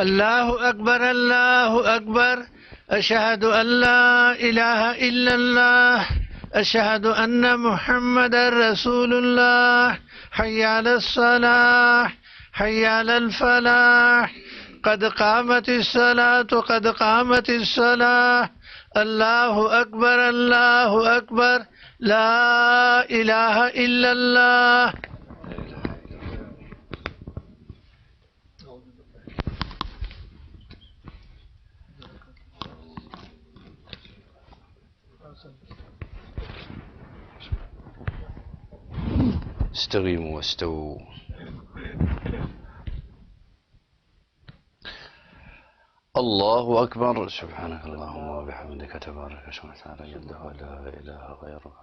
الله أكبر الله أكبر. أشهد أن لا إله إلا الله. أشهد أن محمدا رسول الله. حي على الصلاة حي على الفلاح. قد قامت الصلاة قد قامت الصلاة. الله أكبر الله أكبر. لا إله إلا الله. استقيموا واستووا. الله أكبر. سبحانك اللهم وبحمدك تبارك اسمك وتعالى جدك ولا إله غيرك.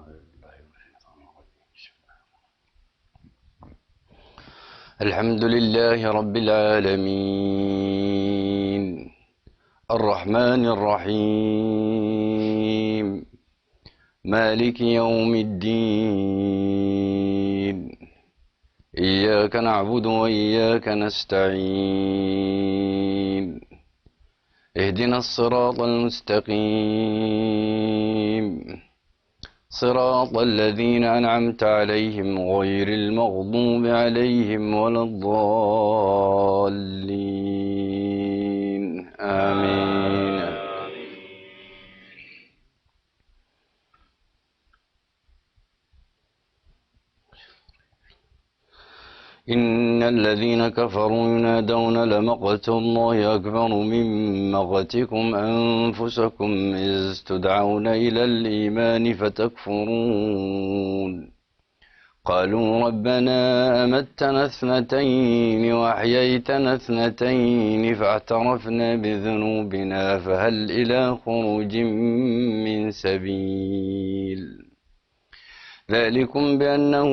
الحمد لله رب العالمين الرحمن الرحيم مالك يوم الدين. إياك نعبد وإياك نستعين. اهدنا الصراط المستقيم صراط الذين أنعمت عليهم غير المغضوب عليهم ولا الضالين. آمين. إن الذين كفروا ينادون لمقت الله أكبر من مقتكم أنفسكم إذ تدعون إلى الإيمان فتكفرون. قالوا ربنا أمتنا اثنتين وأحييتنا اثنتين فاعترفنا بذنوبنا فهل إلى خروج من سبيل. ذلكم بأنه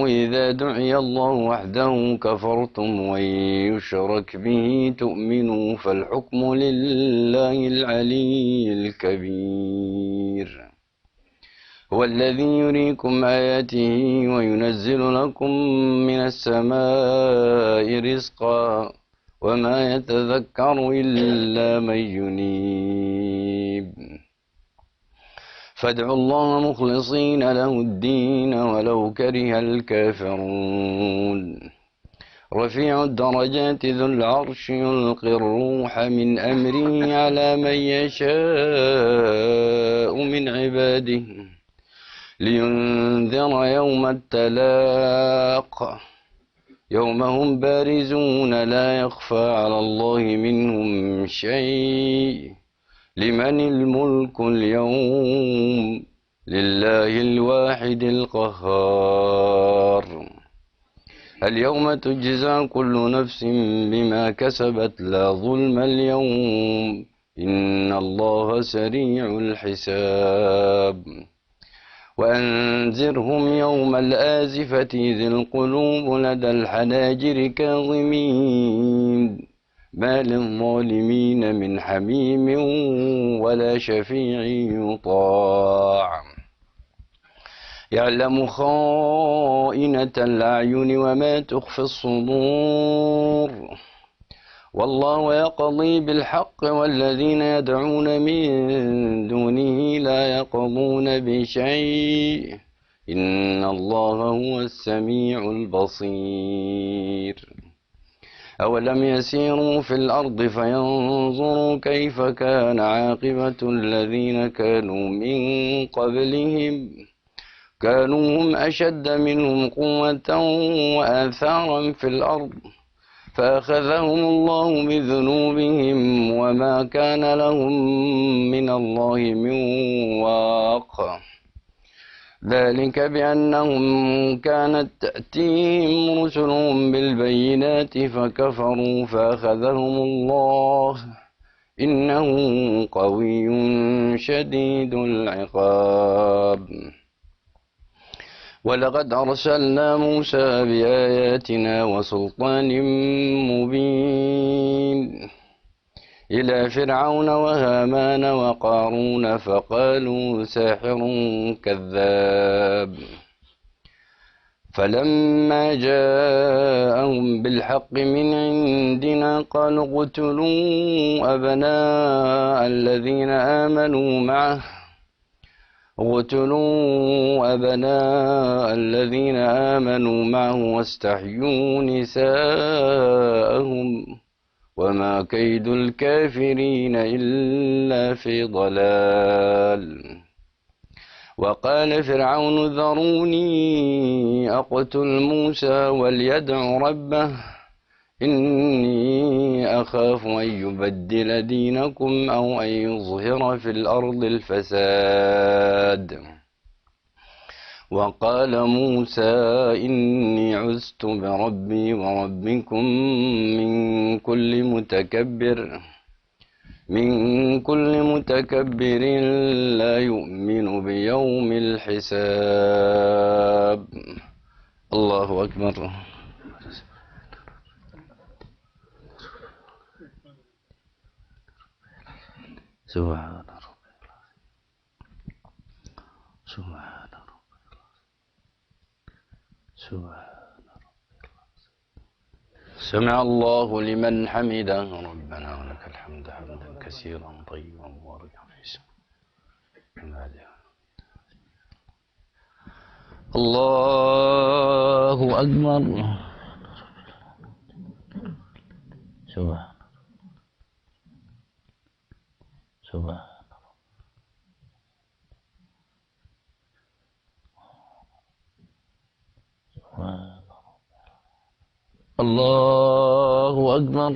إذا دعي الله وحده كفرتم وإن يشرك به تؤمنوا فالحكم لله العلي الكبير. هو الذي يريكم آياته وينزل لكم من السماء رزقا وما يتذكر إلا من ينيب. فادعوا الله مخلصين له الدين ولو كره الكافرون. رفيع الدرجات ذو العرش يلقي الروح من أمره على من يشاء من عباده لينذر يوم التلاق يوم هم بارزون لا يخفى على الله منهم شيء. لمن الملك اليوم لله الواحد القهار. اليوم تجزى كل نفس بما كسبت لا ظلم اليوم إن الله سريع الحساب. وأنذرهم يوم الآزفة إذ القلوب لدى الحناجر كاظمين ما للظالمين من حميم ولا شفيع يطاع. يعلم خائنة الأعين وما تخفي الصدور. والله يقضي بالحق والذين يدعون من دونه لا يقضون بشيء إن الله هو السميع البصير. أولم يسيروا في الأرض فينظروا كيف كان عاقبة الذين كانوا من قبلهم كانوا هم أشد منهم قوة وآثارا في الأرض فأخذهم الله بذنوبهم وما كان لهم من الله من واق. ذلك بأنهم كانت تأتيهم رسلهم بالبينات فكفروا فأخذهم الله إنه قوي شديد العقاب. ولقد أرسلنا موسى بآياتنا وسلطان مبين إلى فرعون وهامان وقارون فقالوا ساحر كذاب. فلما جاءهم بالحق من عندنا قالوا اقتلوا أبناء الذين آمنوا معه واستحيوا نساءهم وما كيد الكافرين إلا في ضلال. وقال فرعون ذروني أقتل موسى وليدع ربه إني أخاف أن يبدل دينكم أو أن يظهر في الأرض الفساد. وقال موسى إني عزت بربي وربكم من كل متكبر لا يؤمن بيوم الحساب. الله أكبر. سبحان ربي سبحان ربي سبحان ربي. سمع الله لمن حمده ربنا ولك الحمد حمدا كثيرا طيبا مباركا فيه. الله أكبر. سبحان سبحان الله أكبر.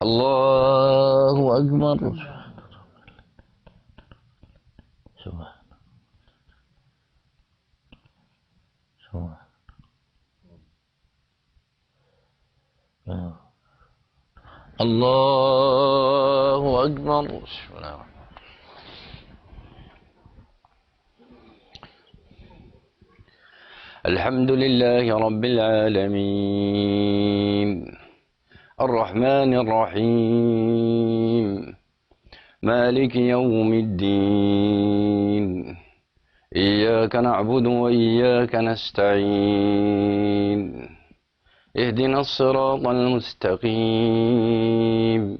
الله أكبر. سبحان الله أكبر. الحمد لله رب العالمين الرحمن الرحيم مالك يوم الدين إياك نعبد وإياك نستعين اهدنا الصراط المستقيم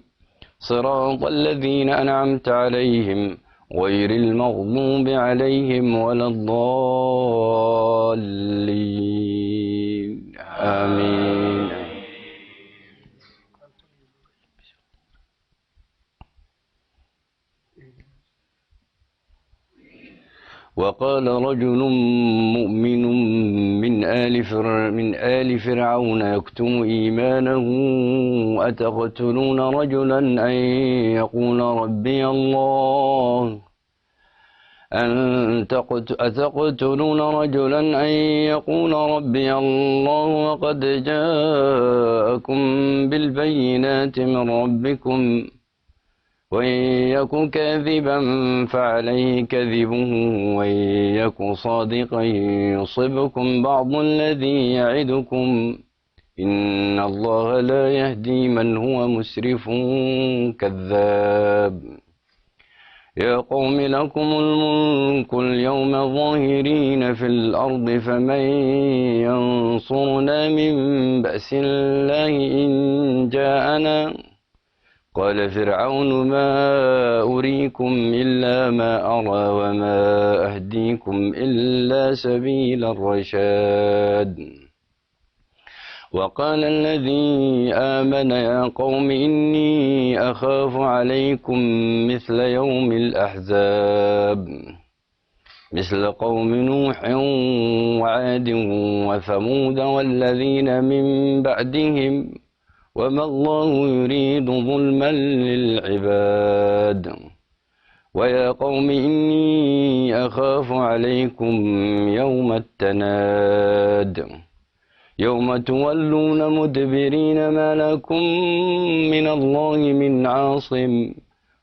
صراط الذين أنعمت عليهم غير المغضوب عليهم ولا الضالين آمين. وقال رجل مؤمن من آل فرعون يكتم إيمانه أتقتلون رجلا أن يقول ربي الله وقد جاءكم بالبينات من ربكم وإن يك كاذبا فعليه كذبه وإن يك صادقا يصبكم بعض الذي يعدكم إن الله لا يهدي من هو مسرف كذاب. يا قوم لكم الملك اليوم ظاهرين في الأرض فمن ينصرنا من بأس الله إن جاءنا قال فرعون ما أريكم إلا ما أرى وما أهديكم إلا سبيل الرشاد. وقال الذي آمن يا قوم إني أخاف عليكم مثل يوم الأحزاب مثل قوم نوح وعاد وثمود والذين من بعدهم وما الله يريد ظلما للعباد. ويا قوم إني أخاف عليكم يوم التناد يوم تولون مدبرين ما لكم من الله من عاصم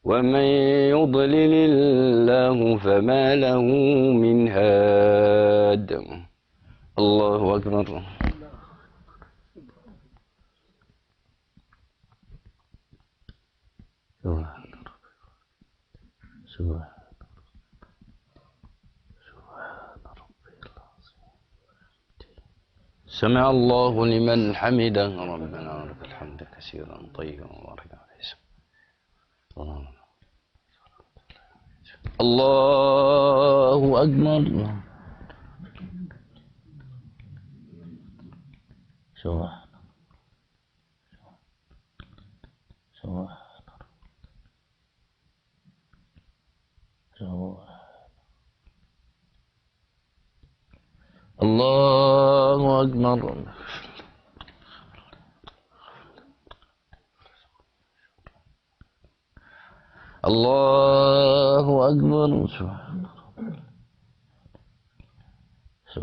ومن يضلل الله فما له من هاد. الله أكبر. سمع الله لمن حمده ربنا ولك الحمد كثيرا طيبا مباركا عليه. الله أكبر. سبحان الله أكبر. الله أكبر.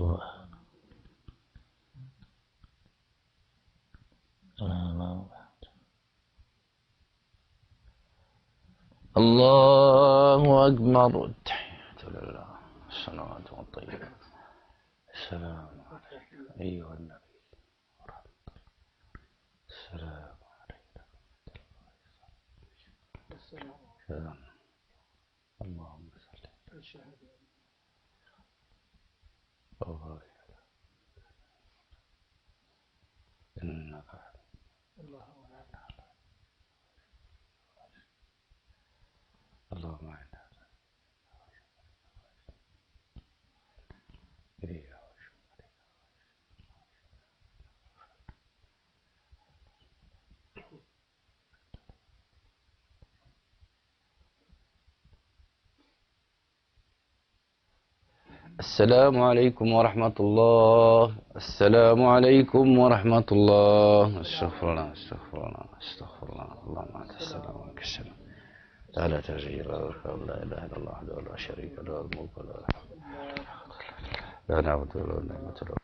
سبحان الله أكبر. التحيات لله الصلوات والطيبات. السلام عليك أيها النبي. السلام عليك. السلام. اللهم صل وبارك إنك اللهم أعنا السلام عليكم ورحمة الله. السلام عليكم ورحمة الله. استغفر الله استغفر الله استغفر الله. اللهم أنت السلام ومنك السلام. لا تجير لا إله إلا الله وحده لا شريك له الملك وله الحمد لا نعبد ولا نعمة له.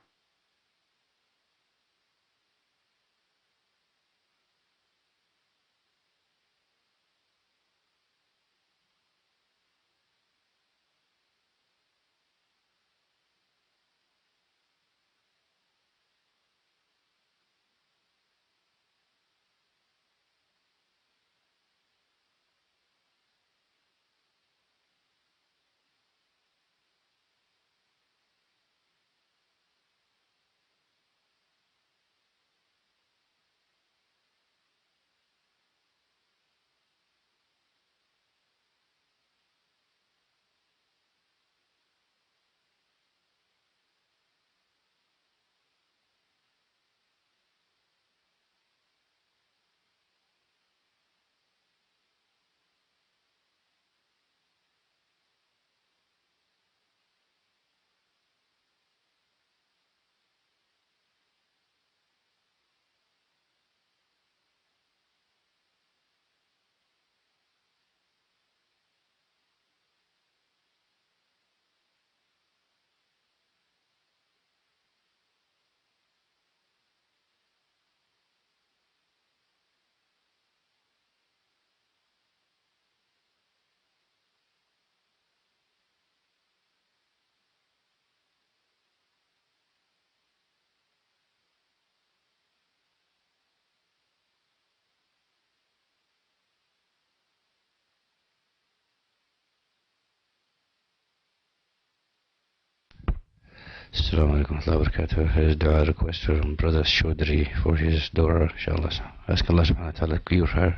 Assalamu alaikum wa rahmatullahi wa barakatuh. His dua request from Brother Chaudhry for his daughter, inshallah. Ask Allah subhanahu wa ta'ala to cure her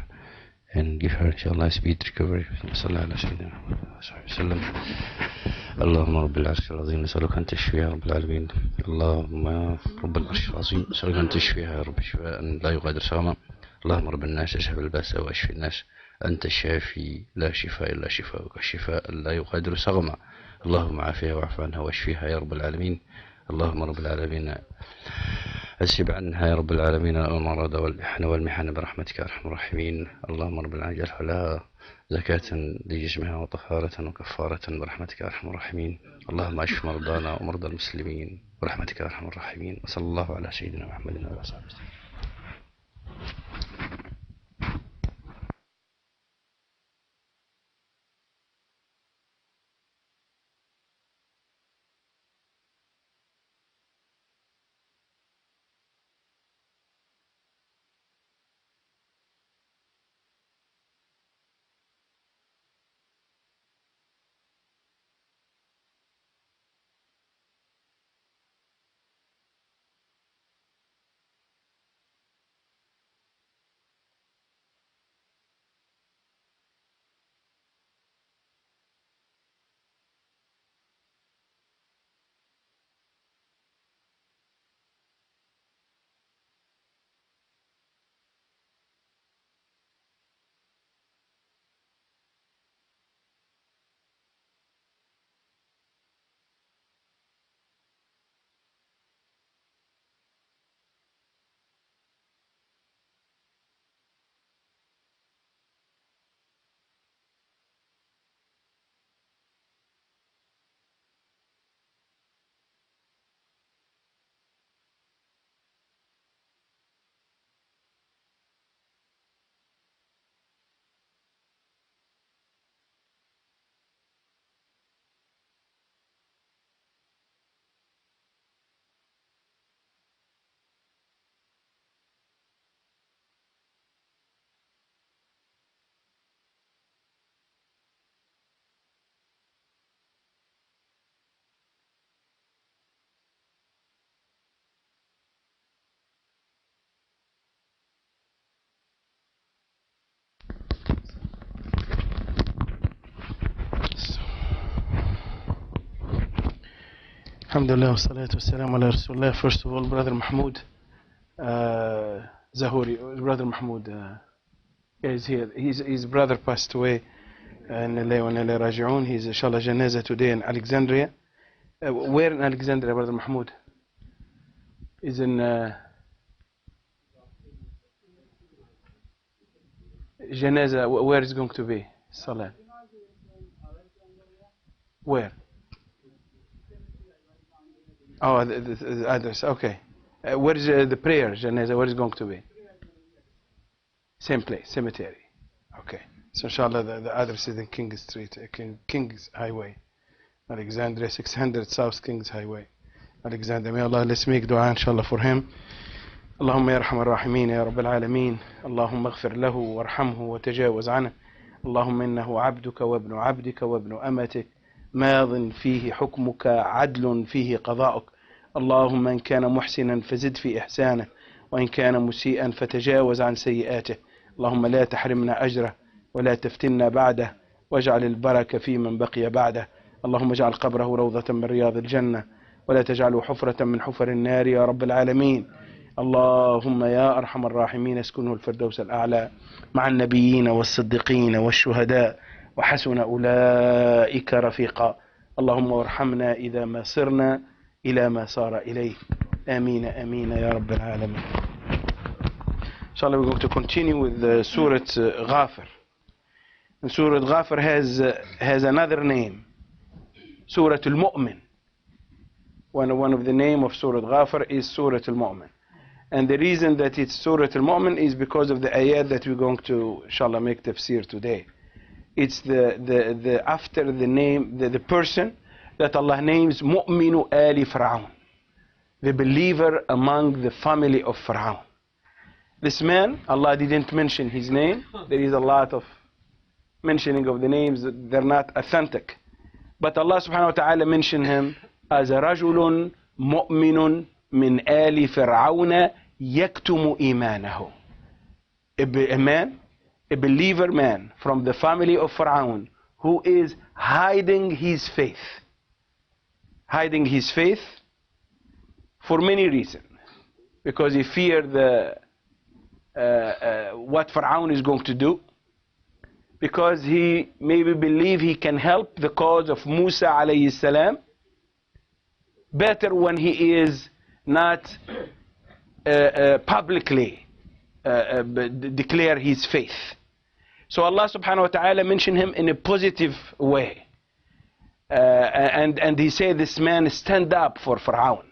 and give her, inshallah, speed recovery. Sallallahu alayhi wa sallam. اللهم رب العرش العظيم نسألك أن تشفيها يا رب العالمين. اللهم رب العرش العظيم نسألك أن تشفيها يا رب شفاء لا يغادر سقما. اللهم رب الناس اشف الباس واشف الناس. أنت الشافي لا شفاء إلا شفاءك شفاء لا يغادر سقما. اللهم عافيها واعف عنها واشفيها يا رب العالمين. اللهم رب العالمين أسب عنها يا رب العالمين المرض والإحن والمحن برحمتك يا أرحم الراحمين. اللهم رب العالمين اجعلها لها زكاة لجسمها وطهارة وكفارة برحمتك يا أرحم الراحمين. اللهم اشف مرضانا ومرضى المسلمين برحمتك يا أرحم الراحمين. وصلى الله على سيدنا محمد وعلى آله وصحبه. Alhamdulillah wa salatu wassalamu ala Rasulullah. First of all, Brother Mahmoud Zahuri, Brother Mahmoud is here. His brother passed away in Lillahi wa inna ilayhi raji'un. He's inshallah janaza today in Alexandria. Where in Alexandria, Brother Mahmoud? Is in janaza. Where is going to be Salah? Where? Oh, the others. Okay. Where is the prayer janaza? Where is going to be? Same place, cemetery. Okay. So inshallah the address is in King Street, King's Highway, Alexandria 600 South King's Highway, Alexandria. May Allah, let's make dua inshallah for him. اللهم يا أرحم الراحمين يا رب العالمين، اللهم اغفر له وارحمه وتجاوز عنه، اللهم إنه عبدك وابن عبدك وابن أمتك، ماض فيه حكمك عدل فيه قضاؤك، اللهم إن كان محسنا فزد في إحسانه، وإن كان مسيئا فتجاوز عن سيئاته، اللهم لا تحرمنا أجره ولا تفتنا بعده، واجعل البركة في من بقي بعده، اللهم اجعل قبره روضة من رياض الجنة، ولا تجعله حفرة من حفر النار يا رب العالمين. اللهم يا أرحم الراحمين اسكنه الفردوس الأعلى مع النبيين والصديقين والشهداء وحسن أولئك رفيقا. اللهم وارحمنا إذا ما صرنا إلى ما صار إليه. آمين آمين يا رب العالمين. Inshallah, we're going to continue with the Surah Ghafir. And Surah Ghafir has another name, Surah Al-Mu'min. One of the name of Surah Ghafir is Surah Al-Mu'min. And the reason that it's Surah Al-Mu'min is because of the ayat that we're going to, inshallah, make tafsir today. It's the after the name, the person that Allah names Mu'minu Ali Fir'aun, the believer among the family of Fir'aun. This man, Allah didn't mention his name. There is a lot of mentioning of the names, they're not authentic. But Allah subhanahu wa ta'ala mentioned him as a rajulun mu'minun min ali fir'auna yaktumu imanahu. A man, a believer man from the family of Fir'aun who is hiding his faith. Hiding his faith for many reasons. Because he feared what Fir'aun is going to do. Because he maybe believe he can help the cause of Musa alayhi salam better when he is not publicly declare his faith. So Allah subhanahu wa ta'ala mentioned him in a positive way. And he said this man stand up for Fir'aun.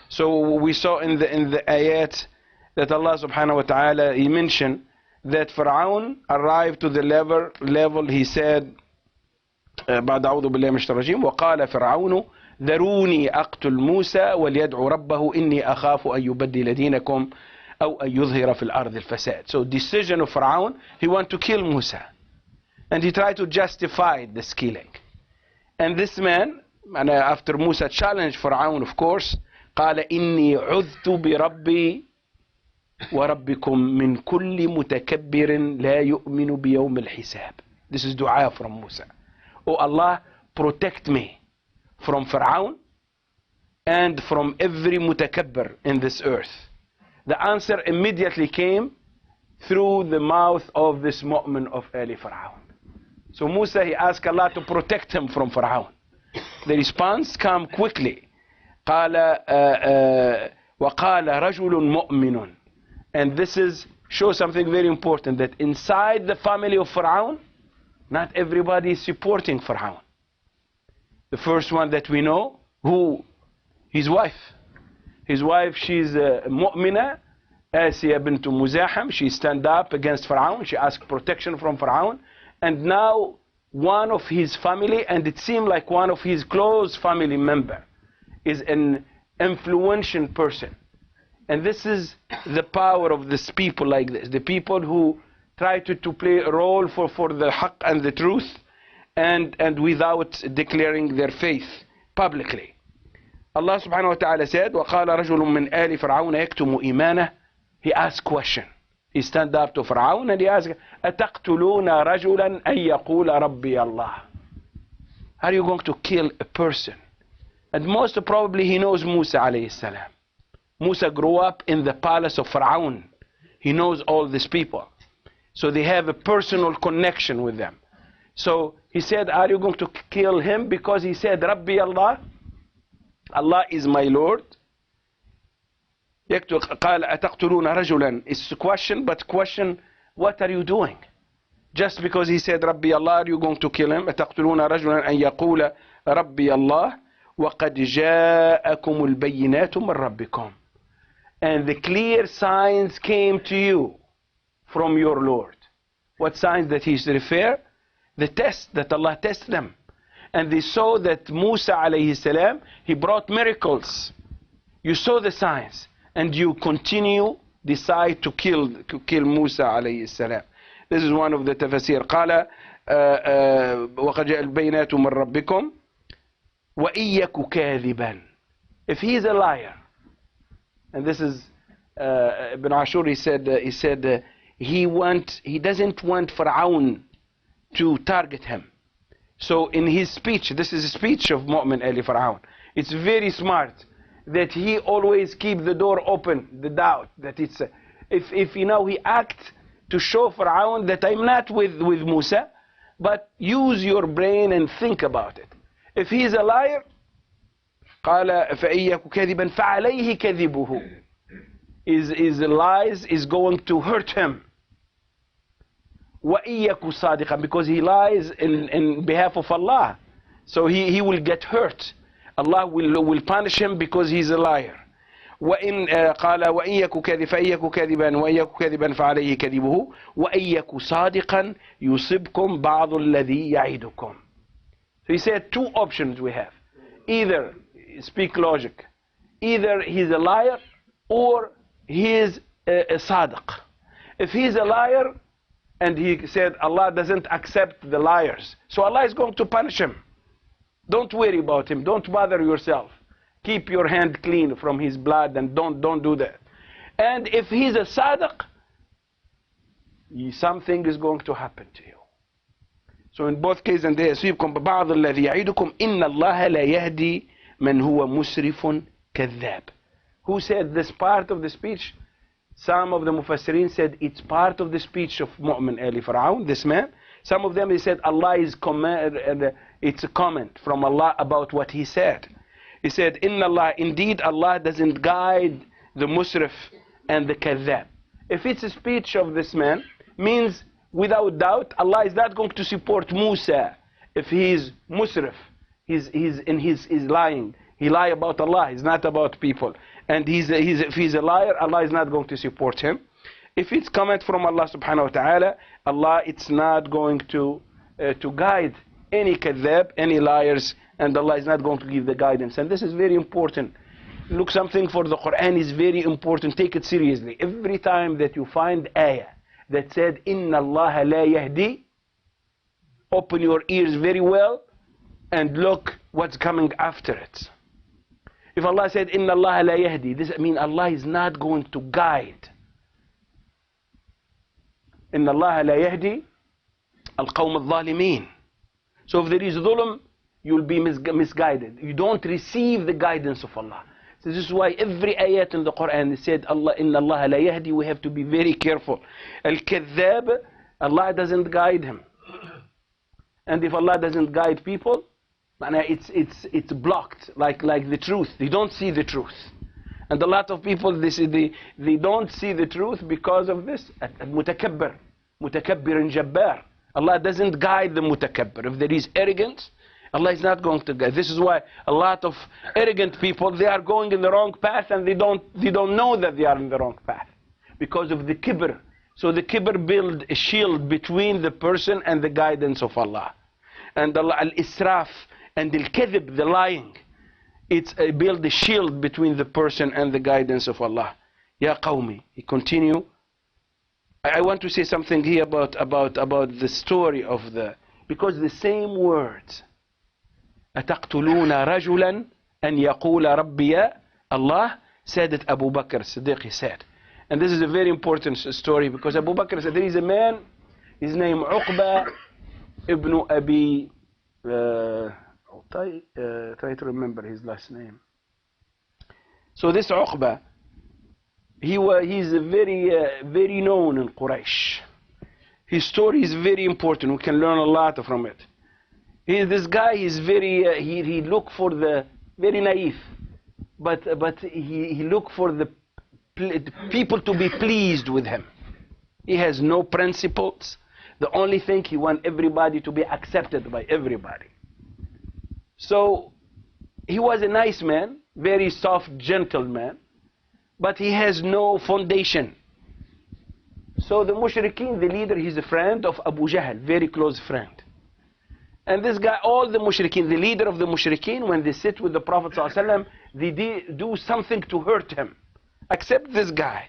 So we saw in the ayat that Allah subhanahu wa ta'ala, he mentioned that Fir'aun arrived to the level he said بعد أعوذ بالله من الشيطان الرجيم وقال فرعون ذروني أقتل موسى وليدعو ربه إني أخاف أن يبدل دينكم أو أن يظهر في الأرض الفساد. So decision of Fir'aun, he want to kill Musa, and he tried to justify this killing. And this man, and after Musa challenged Fir'aun, of course, قال إني عذت بربي وربكم من كل متكبر لا يؤمن بيوم الحساب. This is dua from Musa. Oh Allah, protect me from Fir'aun and from every mutakabbir in this earth. The answer immediately came through the mouth of this mu'min of Ali Fir'aun. So Musa, he asked Allah to protect him from Fir'aun. The response came quickly. قال وقال رجل مؤمن. And this shows something very important, that inside the family of Fir'aun, not everybody is supporting Fir'aun. The first one that we know, who? His wife. His wife, she's a mu'mina, Asiya bint Muzahim. She stand up against Fir'aun. She asked protection from Fir'aun. And now one of his family, and it seemed like one of his close family member, is an influential person. And this is the power of these people like this. The people who try to play a role for the haqq and the truth, and without declaring their faith publicly. Allah subhanahu wa ta'ala said, وَقَالَ رَجُلٌ مِّنْ آلِ فِرْعَوْنَ يَكْتُمُ إِيمَانَهُ. He asked question. He stand up to Fir'aun and he asked, أَتَقْتُلُونَ رَجُلًا أَن يَقُولَ رَبِّيَ اللَّهُ. Are you going to kill a person, And most probably he knows Musa alayhi salam. Musa grew up in the palace of Pharaoh. He knows all these people. So they have a personal connection with them. So he said, are you going to kill him? Because he said, Rabbi Allah, Allah is my Lord. قال أتقتلون رجلا. It's a question, but question, what are you doing? Just because he said Rabbi Allah, are you going to kill him? أتقتلون رجلا أن يقول ربي الله وقد جاءكم البينات من ربكم. And the clear signs came to you from your Lord. What signs that he refer? The test that Allah tested them. And they saw that Musa alayhi salam, he brought miracles. You saw the signs. And you continue, decide to kill Musa alayhi salam. This is one of the tafasir. قال وقد جاء البينات من ربكم وإيك كاذبا. If he is a liar, and this is Ibn Ashur, he said he doesn't want Pharaoh to target him. So in his speech, this is a speech of Mu'min Ali Pharaoh. It's very smart that he always keep the door open, the doubt that it's if he acts to show Pharaoh that I'm not with Musa, but use your brain and think about it. If he is a liar, قال فإيك كذبا فعليه كذبه. His lies is going to hurt him. وإيك صادقا, because he lies in behalf of Allah. So he will get hurt. Allah will punish him because he's a liar. وإن قال وإيك كذب فإيك كذبا وإيك كذبا فعليه كذبه وإيك صادقا يصبكم بعض الذي يعدكم. So he said two options we have. Either speak logic. Either he's a liar or he is a sadiq. If he's a liar and he said Allah doesn't accept the liars, so Allah is going to punish him. Don't worry about him. Don't bother yourself. Keep your hand clean from his blood and don't do that. And if he's a sadiq, something is going to happen to you. So in both cases, and يصيبكم ببعض الذي يعيدكم إن الله لا يهدي من هو مسرف كذاب. Who said this part of the speech? Some of the Mufassirin said it's part of the speech of Mu'min Ali Pharaoh, this man. Some of them they said Allah is it's a comment from Allah about what he said. He said, Inna Allah, indeed Allah doesn't guide the musrif and the kadhab. If it's a speech of this man, means without doubt Allah is not going to support Musa. If he is musrif, he's lying. He lie about Allah, he's not about people. And if he's a liar, Allah is not going to support him. If it's comment from Allah subhanahu wa ta'ala, Allah it's not going to guide any kadhab, any liars, and Allah is not going to give the guidance. And this is very important. Look, something for the Quran is very important. Take it seriously. Every time that you find ayah that said, Inna Allah la yahdi, open your ears very well and look what's coming after it. If Allah said, Inna Allah la yahdi, this means Allah is not going to guide. Inna Allah la yahdi al-qawm al-zalimin. So if there is dhulm, you'll be misguided. You don't receive the guidance of Allah. So this is why every ayat in the Quran said, Allah, Inna Allah la yahdi, we have to be very careful. Al-kadhab, Allah doesn't guide him. And if Allah doesn't guide people, it's blocked, like the truth. They don't see the truth. And a lot of people, they don't see the truth because of this. Mutakabbir and jabbar. Allah doesn't guide the mutakabbir. If there is arrogance, Allah is not going to guide. This is why a lot of arrogant people, they are going in the wrong path and they don't know that they are in the wrong path because of the kibr. So the kibr build a shield between the person and the guidance of Allah. And Allah al-israf and al-kadhib, the lying, it's build a shield between the person and the guidance of Allah. Ya qawmi, he continue. I want to say something here about the story of because the same words, أتقتلون رجلا أن يقول ربي Allah, said it Abu Bakr Siddiq, he said. And this is a very important story because Abu Bakr said there is a man, his name Uqba ibn Abi try to remember his last name. So this Uqba, he's very known in Quraysh. His story is very important. We can learn a lot from it. This guy is he look for the very naive, but he look for the people to be pleased with him. He has no principles. The only thing he want everybody to be accepted by everybody. So he was a nice man, very soft, gentle man, but he has no foundation. So the Mushrikeen, the leader, he's a friend of Abu Jahl, very close friend. And this guy, all the Mushrikeen, the leader of the Mushrikeen, when they sit with the Prophet ﷺ, they do something to hurt him. Except this guy.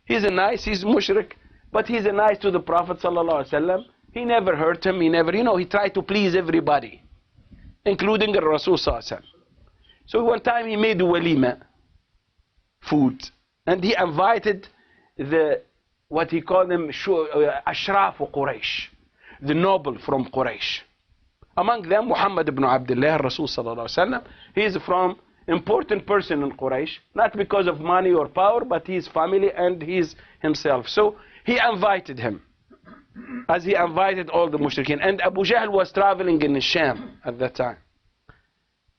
He's he's Mushrik, but he's nice to the Prophet ﷺ. He never hurt him, he tried to please everybody, including the Rasul ﷺ. So one time he made a walima, food, and he invited what he called them, Ashraf Quraysh, the noble from Quraysh. Among them, Muhammad ibn Abdullah, Rasul sallallahu alaihi wasallam. He is from important person in Quraysh, not because of money or power, but his family and he's himself. So he invited him, as he invited all the mushrikeen. And Abu Jahl was traveling in Sham at that time.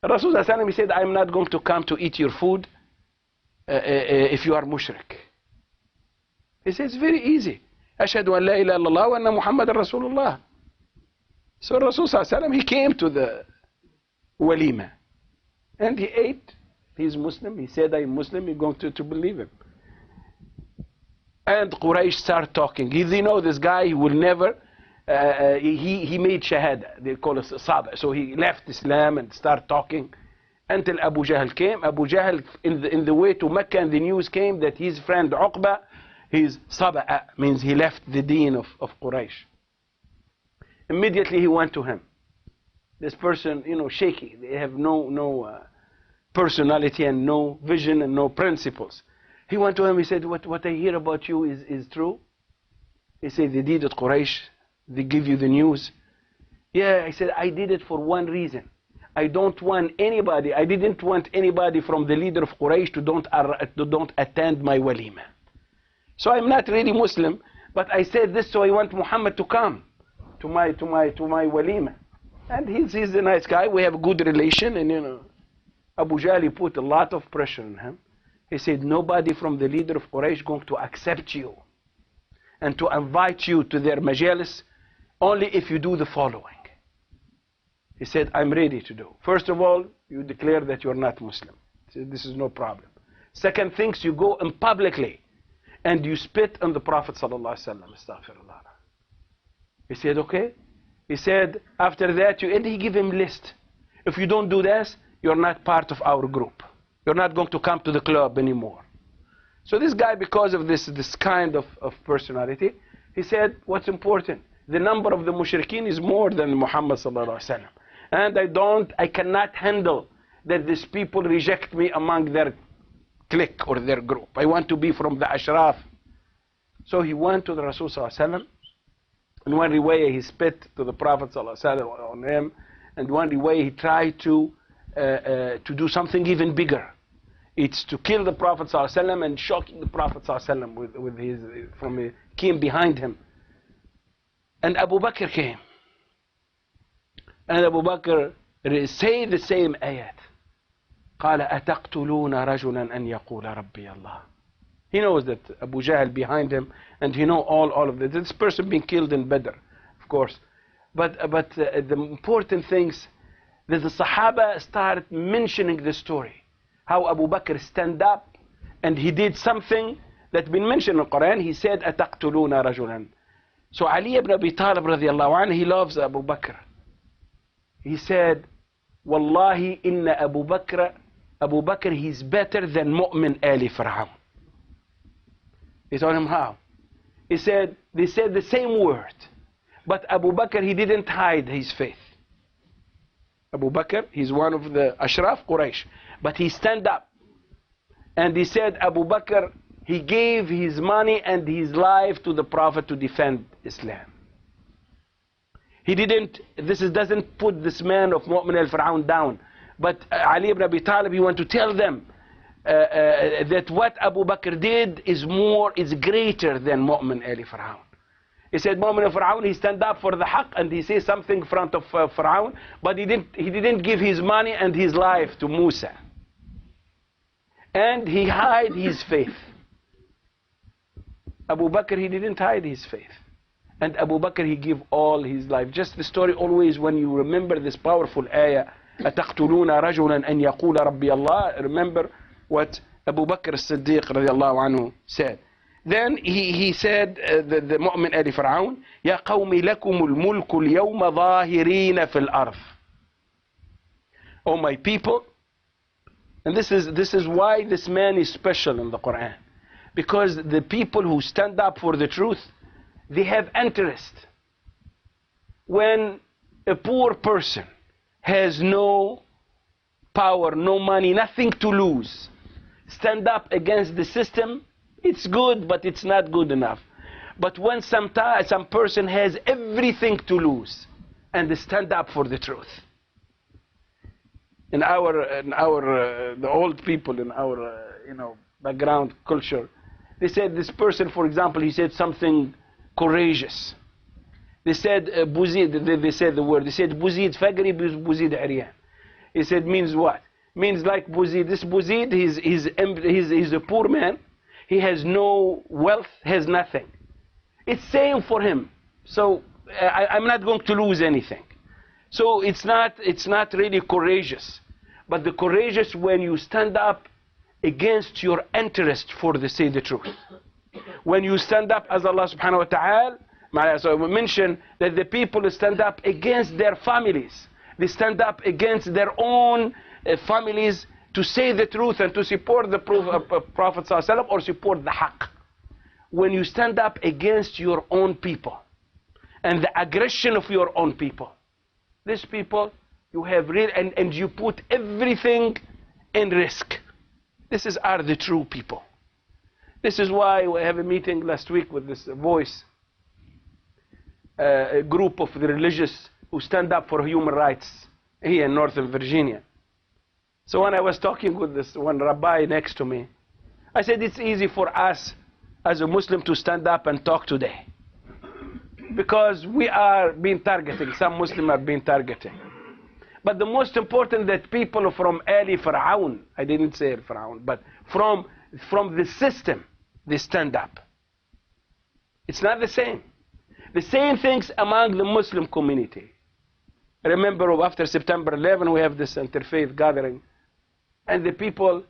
Rasul sallallahu alaihi wasallam, he said, I'm not going to come to eat your food if you are mushrik. He says, it's very easy. Ashhadu an la ilaha illallah wa anna Muhammadan Rasulullah. So Rasul sallallahu alaihi wasallam, he came to the walima. And he ate. He's Muslim. He said, I'm Muslim. You're going to believe him. And Quraysh start talking. They know this guy, he will never, he made shahada. They call it Saba. So he left Islam and start talking until Abu Jahl came. Abu Jahl, in the way to Mecca, and the news came that his friend Uqba, his Saba, means he left the deen of Quraysh. Immediately he went to him. This person, shaky. They have no personality and no vision and no principles. He went to him, he said, what I hear about you is true? He said, they did it, Quraysh. They give you the news. Yeah, I said, I did it for one reason. I didn't want anybody from the leader of Quraysh to don't attend my walima. So I'm not really Muslim, but I said this so I want Muhammad to come to my walima. And he's a nice guy. We have a good relation, and Abu Jahl put a lot of pressure on him. He said, nobody from the leader of Quraysh going to accept you and to invite you to their majalis only if you do the following. He said, I'm ready to do. First of all, you declare that you're not Muslim. He said, this is no problem. Second things, you go in publicly and you spit on the Prophet sallallahu alaihi wasallam. Astaghfirullah. He said, okay. He said, after that, and he gave him a list. If you don't do this, you're not part of our group. You're not going to come to the club anymore. So this guy, because of this kind of personality, he said, what's important? The number of the mushrikeen is more than Muhammad sallallahu alaihi wasallam. And I cannot handle that these people reject me among their clique or their group. I want to be from the Ashraf. So he went to the Rasul sallallahu alaihi wasallam. In one riwayah, he spit to the Prophet ﷺ on him. And one riwayah, he tried to do something even bigger. It's to kill the Prophet ﷺ and shocking the Prophet ﷺ with his came behind him. And Abu Bakr came. And Abu Bakr say the same ayat. قال أتقتلون رجلا أن يقول ربي الله. He knows that Abu Jahl behind him, and he know all of this. This person being killed in Badr, of course. But the important things that the Sahaba started mentioning the story. How Abu Bakr stand up and he did something that's been mentioned in the Quran. He said, أَتَقْتُلُونَ رَجُلًا. So Ali ibn Abi Talib radiallahu anhu, he loves Abu Bakr. He said, Wallahi inna Abu Bakr, he's better than Mu'min Ali Fir'aun. He told him how. He said, they said the same word. But Abu Bakr, he didn't hide his faith. Abu Bakr, he's one of the Ashraf Quraysh. But he stand up. And he said, Abu Bakr, he gave his money and his life to the Prophet to defend Islam. He didn't, doesn't put this man of Mu'min al-Fir'aun down. But Ali ibn Abi Talib, he wanted to tell them that what Abu Bakr did is greater than Mu'min al-Fir'aun. He said, Mu'min al-Fir'aun, he stand up for the haqq and he says something in front of Fir'aun, but he didn't give his money and his life to Musa. And he hid his faith. Abu Bakr, he didn't hide his faith. And Abu Bakr, he gave all his life. Just the story always, when you remember this powerful ayah, أَتَقْتُلُونَ رَجُلًا أَنْ يَقُولَ رَبِّيَ اللَّهِ. Remember what Abu Bakr as-Siddiq radiallahu anhu said. Then he said, the Mu'min Ali Fir'aun, يَا قَوْمِ لَكُمُ الْمُلْكُ الْيَوْمَ ظَاهِرِينَ فِي الْأَرْضِ. Oh my people, and this is why this man is special in the Quran. Because the people who stand up for the truth, they have interest. When a poor person has no power, no money, nothing to lose, stand up against the system, it's good, but it's not good enough. But when some person has everything to lose and they stand up for the truth. In the old people in our background culture, they said this person, for example, he said something courageous. They said Buzid, they said the word, they said Buzid Fagri Buzid Aryan. He said means what? Means like Buzid. This Buzid, he's a poor man. He has no wealth, has nothing. It's same for him. So I'm not going to lose anything. So it's not really courageous. But the courageous when you stand up against your interest for the say the truth. When you stand up, as Allah subhanahu wa ta'ala, so we mentioned that the people stand up against their families. They stand up against their own families to say the truth and to support the Prophet sallallahu alaihi wasallam or support the haqq. When you stand up against your own people and the aggression of your own people, these people, you have real and you put everything in risk. This are the true people. This is why we have a meeting last week with this Voice, a group of the religious who stand up for human rights here in Northern Virginia. So when I was talking with this one rabbi next to me, I said it's easy for us as a Muslim to stand up and talk today. Because we are being targeted, some Muslims are being targeted. But the most important that people from Ali Fir'aun, I didn't say Fir'aun, but from the system, they stand up. It's not the same. The same things among the Muslim community. Remember after September 11 we have this interfaith gathering. And the people,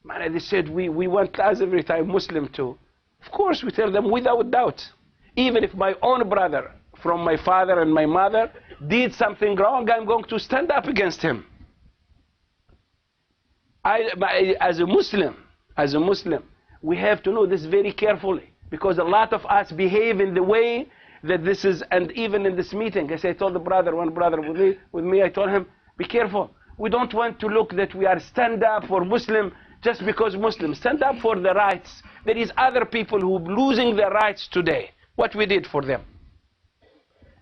man, they said we want class every time Muslim too. Of course we tell them without doubt. Even if my own brother from my father and my mother did something wrong, I'm going to stand up against him. As a Muslim, we have to know this very carefully, because a lot of us behave in the way that this is, and even in this meeting, as I told one brother with me, I told him, be careful. We don't want to look that we are stand up for Muslim just because Muslims. Stand up for the rights. There is other people who are losing their rights today. What we did for them.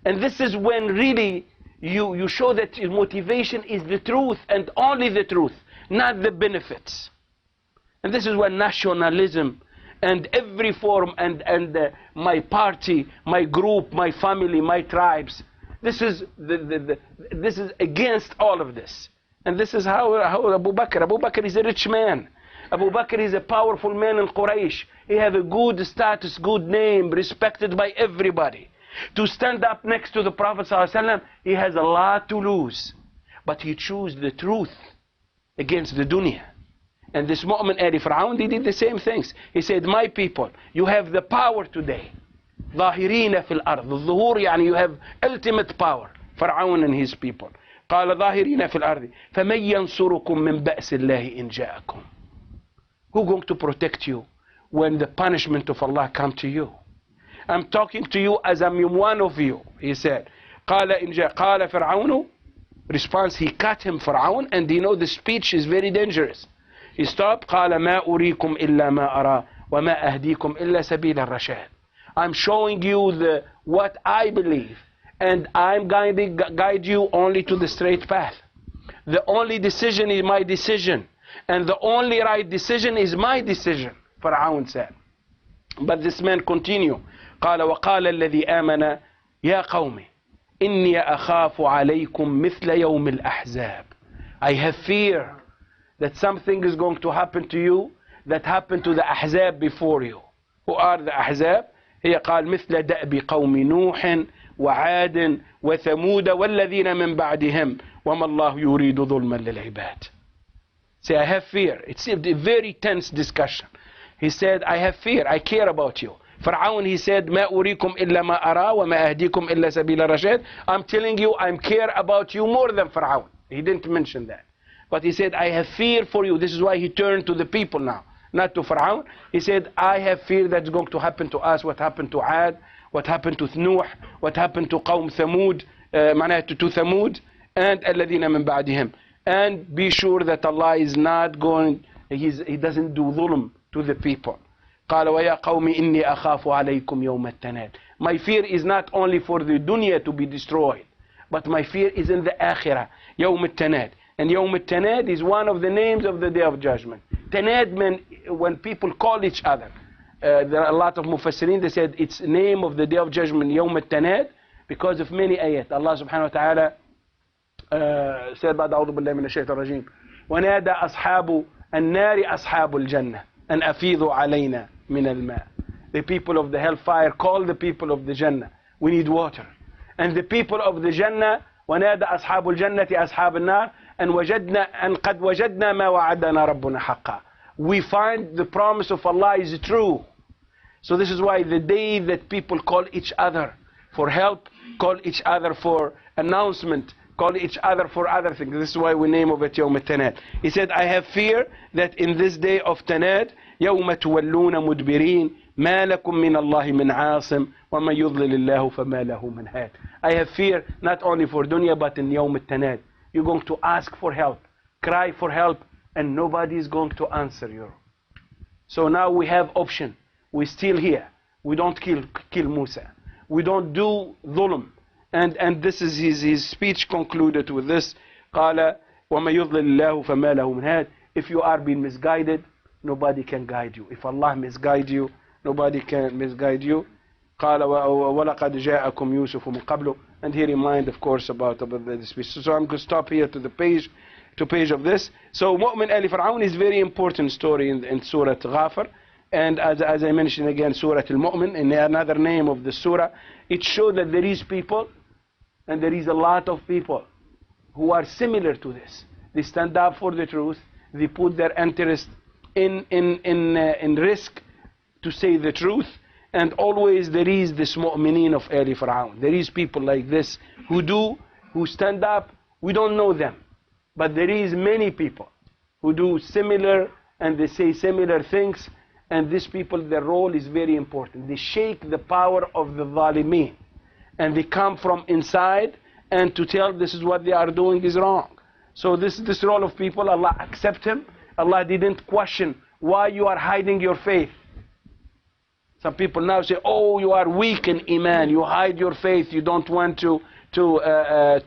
And this is when really you show that your motivation is the truth and only the truth, not the benefits. And this is when nationalism and every form and my party, my group, my family, my tribes, this is this is against all of this. And this is how Abu Bakr is a rich man. Abu Bakr is a powerful man in Quraysh. He has a good status, good name, respected by everybody. To stand up next to the Prophet ﷺ, he has a lot to lose. But he chose the truth against the dunya. And this Mu'min Ali Fir'aun, he did the same things. He said, my people, you have the power today. ظاهرين في الأرض. الظهور يعني you have ultimate power. Fir'aun and his people. قال ظاهرين في الأرض فمن ينصركم من بأس الله إن جاءكم. Who's going to protect you when the punishment of Allah come to you? I'm talking to you as I'm one of you, he said. قال فرعون, response, he cut him Fir'aun, and you know the speech is very dangerous. He stopped. قال ما أريكم إلا ما أرى وما أهديكم إلا سبيل الرشاد. I'm showing you what I believe and I'm going to guide you only to the straight path. The only decision is my decision, and the only right decision is my decision, Fir'aun said. But this man continued. قال وقال الذي آمن يا قوم إني أخاف عليكم مثل يوم الأحزاب. I have fear that something is going to happen to you that happened to the Ahzab before you. Who are the Ahzab? هي قال مثل دأب قوم نوح وعاد وثمود والذين من بعدهم وما الله يريد ظلما للعباد. Say, I have fear. It's a very tense discussion. He said, I have fear. I care about you. Fir'aun, he said, ما أريكم إلا ما أرى وما أهديكم إلا سبيل الرشاد. I'm telling you, I care about you more than Fir'aun. He didn't mention that. But he said, I have fear for you. This is why he turned to the people now, not to Fir'aun. He said, I have fear that's going to happen to us, what happened to Ad, what happened to Nuh, what happened to قوم ثمود, معناته to Thamud, and الذين من بعدهم. And be sure that Allah is not going, He doesn't do ظلم to the people. قال ويا قوم إني أخاف عليكم يوم التناد. My fear is not only for the dunya to be destroyed, but my fear is in the akhirah, يوم التناد. And يوم التناد is one of the names of the Day of Judgment. Tanad means when people call each other. There are a lot of mufassirin, they said it's name of the Day of Judgment, يوم التناد, because of many ayat. Allah subhanahu wa ta'ala said بعد أعوذ بالله من الشيطان الرجيم ونادى أصحاب النار أصحاب الجنة أن أفيضوا علينا من الماء. The people of the hellfire call the people of the Jannah, we need water. And the people of the Jannah ونادى أصحاب الجنة أصحاب النار أن قد وجدنا ما وعدنا ربنا حقا. We find the promise of Allah is true. So this is why the day that people call each other for help, call each other for announcement, call each other for other things. This is why we name of it يوم التناد. He said, I have fear that in this day of Tanad, يوم تولون مدبرين ما لكم من الله من عاصم ومن يضلل الله فما له من هاد. I have fear not only for dunya but in يوم التناد. You're going to ask for help, cry for help, and nobody is going to answer you. So now we have option. We're still here. We don't kill Musa. We don't do dhulm. And this is his speech concluded with this. قال وَمَا يُضْلِلِ اللَّهُ فَمَا لَهُ مِنْ هَادٍ. If you are being misguided, nobody can guide you. If Allah misguide you, nobody can misguide you. قال وَلَقَدْ جَاءَكُمْ يُوسُفُ مِنْ قَبْلُ. And he remind, of course, about the speech. So I'm going to stop here to the page of this. So Mu'min Ali Fir'aun is very important story in Surah Ghafir. And as I mentioned again, Surah Al-Mu'min, in another name of the surah, it shows that there is people, and there is a lot of people who are similar to this. They stand up for the truth. They put their interest in risk to say the truth. And always there is this mu'mineen of Ali Fir'aun. There is people like this who stand up. We don't know them. But there is many people who do similar and they say similar things. And these people, their role is very important. They shake the power of the Zalimeen. And they come from inside and to tell this is what they are doing is wrong. So this role of people, Allah accept him. Allah didn't question why you are hiding your faith. Some people now say, oh, you are weak in Iman. You hide your faith. You don't want to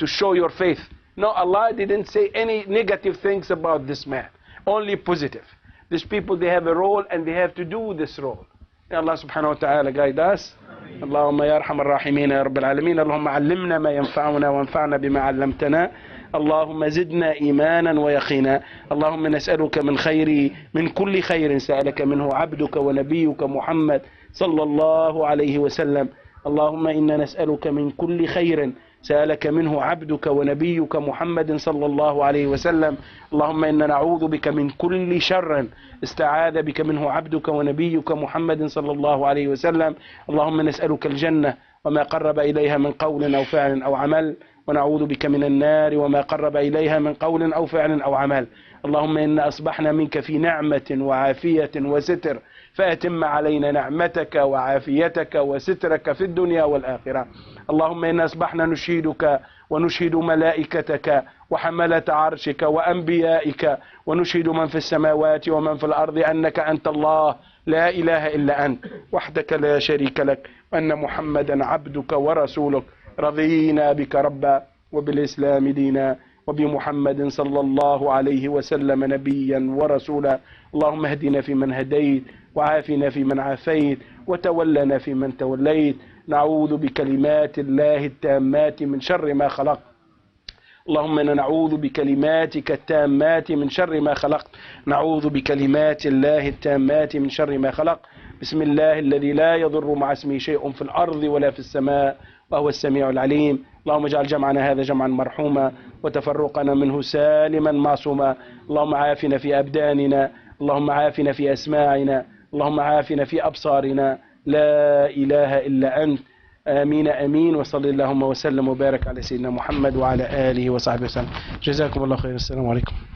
show your faith. No, Allah didn't say any negative things about this man. Only positive. These people, they have a role and they have to do this role. May Allah subhanahu wa ta'ala guide us. اللهم يا أرحم الراحمين يا رب العالمين. اللهم علمنا ما ينفعنا وانفعنا بما علمتنا. اللهم زدنا إيمانا ويقينا. اللهم نسألك من كل خير سألك منه عبدك ونبيك محمد صلى الله عليه وسلم. اللهم إنا نسألك من كل خير سألك منه عبدك ونبيك محمد صلى الله عليه وسلم. اللهم إنا نعوذ بك من كل شر استعاذ بك منه عبدك ونبيك محمد صلى الله عليه وسلم. اللهم نسألك الجنة وما قرب إليها من قول أو فعل أو عمل ونعوذ بك من النار وما قرب إليها من قول أو فعل أو عمل. اللهم إنا أصبحنا منك في نعمة وعافية وستر فأتم علينا نعمتك وعافيتك وسترك في الدنيا والآخرة. اللهم إنا أصبحنا نشهدك ونشهد ملائكتك وحملة عرشك وأنبيائك ونشهد من في السماوات ومن في الأرض أنك أنت الله لا إله إلا أنت وحدك لا شريك لك وأن محمدا عبدك ورسولك رضينا بك ربا وبالإسلام دينا وبمحمد صلى الله عليه وسلم نبيا ورسولا. اللهم اهدنا فيمن هديت وعافنا فيمن عافيت وتولنا فيمن توليت. نعوذ بكلمات الله التامات من شر ما خلق. اللهم إنا نعوذ بكلماتك التامات من شر ما خلقت. نعوذ بكلمات الله التامات من شر ما خلق. بسم الله الذي لا يضر مع اسمه شيء في الأرض ولا في السماء وهو السميع العليم. اللهم اجعل جمعنا هذا جمعا مرحوما وتفرقنا منه سالما معصوما. اللهم عافنا في أبداننا، اللهم عافنا في أسماعنا، اللهم عافنا في أبصارنا. لا إله إلا أنت. آمين آمين. وصلى اللهم وسلم وبارك على سيدنا محمد وعلى آله وصحبه وسلم. جزاكم الله خير. السلام عليكم.